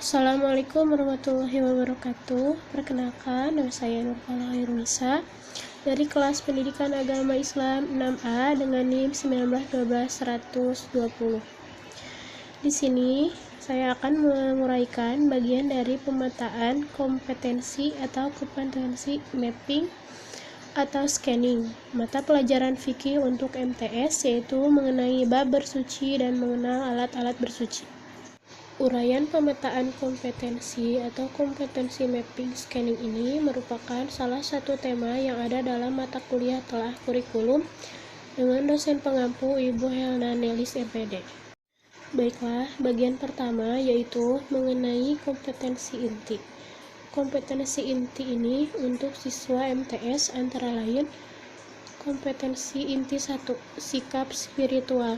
Assalamualaikum warahmatullahi wabarakatuh. Perkenalkan, nama saya Nurfala Hairunisa dari kelas Pendidikan Agama Islam 6A dengan NIM 1912120. Di sini saya akan menguraikan bagian dari pemetaan kompetensi atau kompetensi mapping atau scanning mata pelajaran fikih untuk MTS, yaitu mengenai bab bersuci dan mengenal alat-alat bersuci. Uraian pemetaan kompetensi atau kompetensi mapping scanning ini merupakan salah satu tema yang ada dalam mata kuliah telah kurikulum dengan dosen pengampu Ibu Helna Nelis MPD. Baiklah, bagian pertama yaitu mengenai kompetensi inti. Kompetensi inti ini untuk siswa MTS antara lain kompetensi inti 1, sikap spiritual,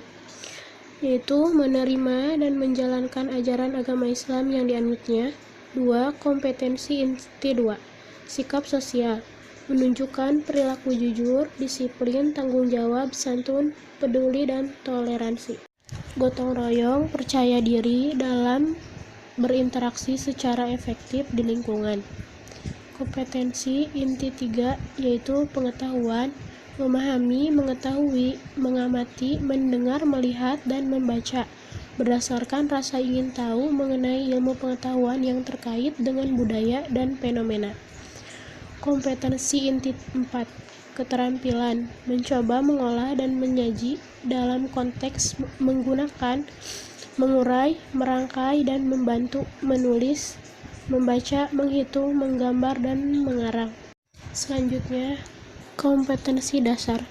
yaitu menerima dan menjalankan ajaran agama Islam yang dianutnya. 2. Kompetensi inti 2, sikap sosial, menunjukkan perilaku jujur, disiplin, tanggung jawab, santun, peduli, dan toleransi. Gotong royong, percaya diri dalam berinteraksi secara efektif di lingkungan. Kompetensi inti 3 yaitu pengetahuan, memahami, mengetahui, mengamati, mendengar, melihat, dan membaca berdasarkan rasa ingin tahu mengenai ilmu pengetahuan yang terkait dengan budaya dan fenomena. Kompetensi inti 4, keterampilan, mencoba mengolah dan menyaji dalam konteks menggunakan, mengurai, merangkai, dan membantu menulis, membaca, menghitung, menggambar, dan mengarang. Selanjutnya, kompetensi dasar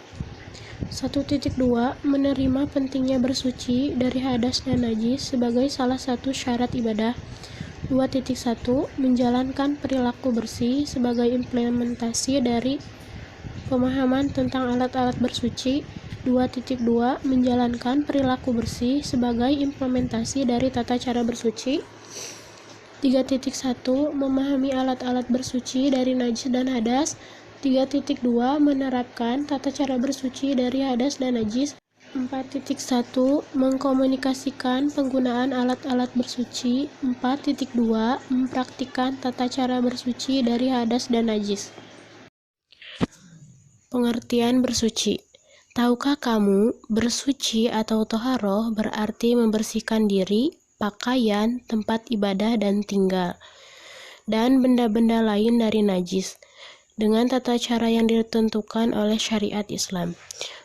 1.2, menerima pentingnya bersuci dari hadas dan najis sebagai salah satu syarat ibadah. 2.1, menjalankan perilaku bersih sebagai implementasi dari pemahaman tentang alat-alat bersuci. 2.2, menjalankan perilaku bersih sebagai implementasi dari tata cara bersuci. 3.1, memahami alat-alat bersuci dari najis dan hadas. 3.2, menerapkan tata cara bersuci dari hadas dan najis. 4.1, mengkomunikasikan penggunaan alat-alat bersuci. 4.2, mempraktikkan tata cara bersuci dari hadas dan najis. Pengertian bersuci. Tahukah kamu, bersuci atau toharoh berarti membersihkan diri, pakaian, tempat ibadah dan tinggal, dan benda-benda lain dari najis, dengan tata cara yang ditentukan oleh syariat Islam.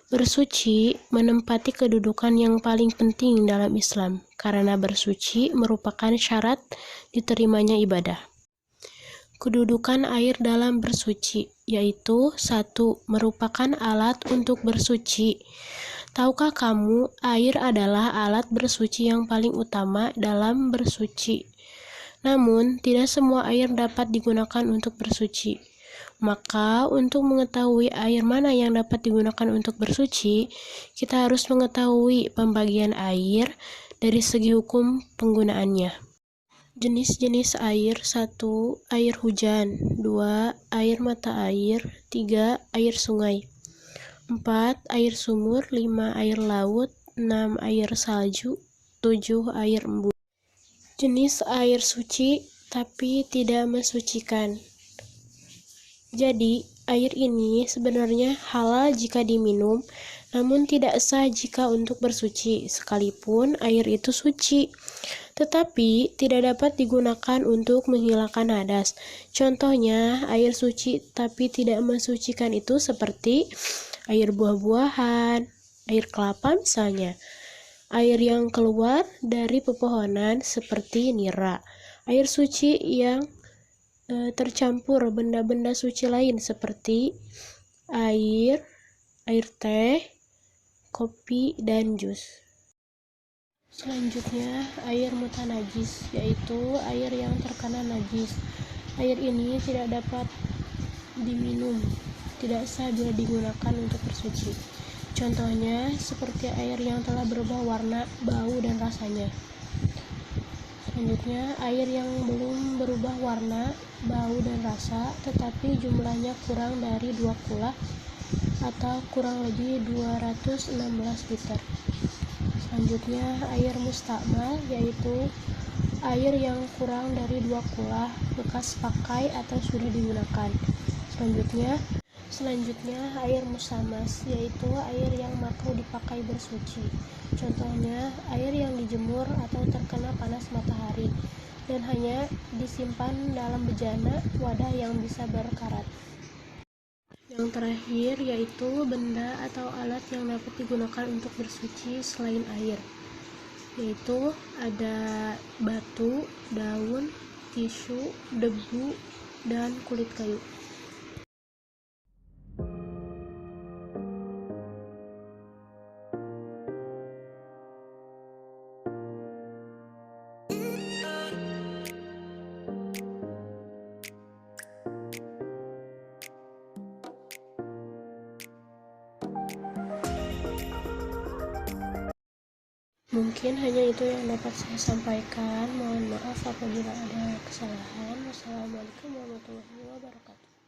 Bersuci menempati kedudukan yang paling penting dalam Islam, karena bersuci merupakan syarat diterimanya ibadah. Kedudukan air dalam bersuci, yaitu 1. Merupakan alat untuk bersuci. Tahukah kamu, air adalah alat bersuci yang paling utama dalam bersuci. Namun, tidak semua air dapat digunakan untuk bersuci. Maka, untuk mengetahui air mana yang dapat digunakan untuk bersuci, kita harus mengetahui pembagian air dari segi hukum penggunaannya. Jenis-jenis air: 1. Air hujan. 2. Air mata air. 3. Air sungai. 4. Air sumur. 5. Air laut. 6. Air salju. 7. Air embun. Jenis air suci tapi tidak mensucikan. Jadi, air ini sebenarnya halal jika diminum, namun tidak sah jika untuk bersuci, sekalipun air itu suci. Tetapi tidak dapat digunakan untuk menghilangkan hadas. Contohnya, air suci tapi tidak mensucikan itu seperti air buah-buahan, air kelapa misalnya, air yang keluar dari pepohonan seperti nira, air suci yang tercampur benda-benda suci lain seperti air teh, kopi, dan jus. Selanjutnya, air mutanajis, yaitu air yang terkena najis. Air ini tidak dapat diminum, tidak sah bila digunakan untuk bersuci. Contohnya, seperti air yang telah berubah warna, bau, dan rasanya. Selanjutnya, air yang belum berubah warna, bau, dan rasa, tetapi jumlahnya kurang dari 2 kula atau kurang lebih 216 liter. Selanjutnya, air mustakmal, yaitu air yang kurang dari 2 kula bekas pakai atau sudah digunakan. Selanjutnya air musamas, yaitu air yang makruh dipakai bersuci. Contohnya, air yang dijemur atau terkena panas matahari dan hanya disimpan dalam bejana wadah yang bisa berkarat. Yang terakhir yaitu benda atau alat yang dapat digunakan untuk bersuci selain air, yaitu ada batu, daun, tisu, debu, dan kulit kayu. Mungkin hanya itu yang dapat saya sampaikan. Mohon maaf apabila ada kesalahan. Wassalamualaikum warahmatullahi wabarakatuh.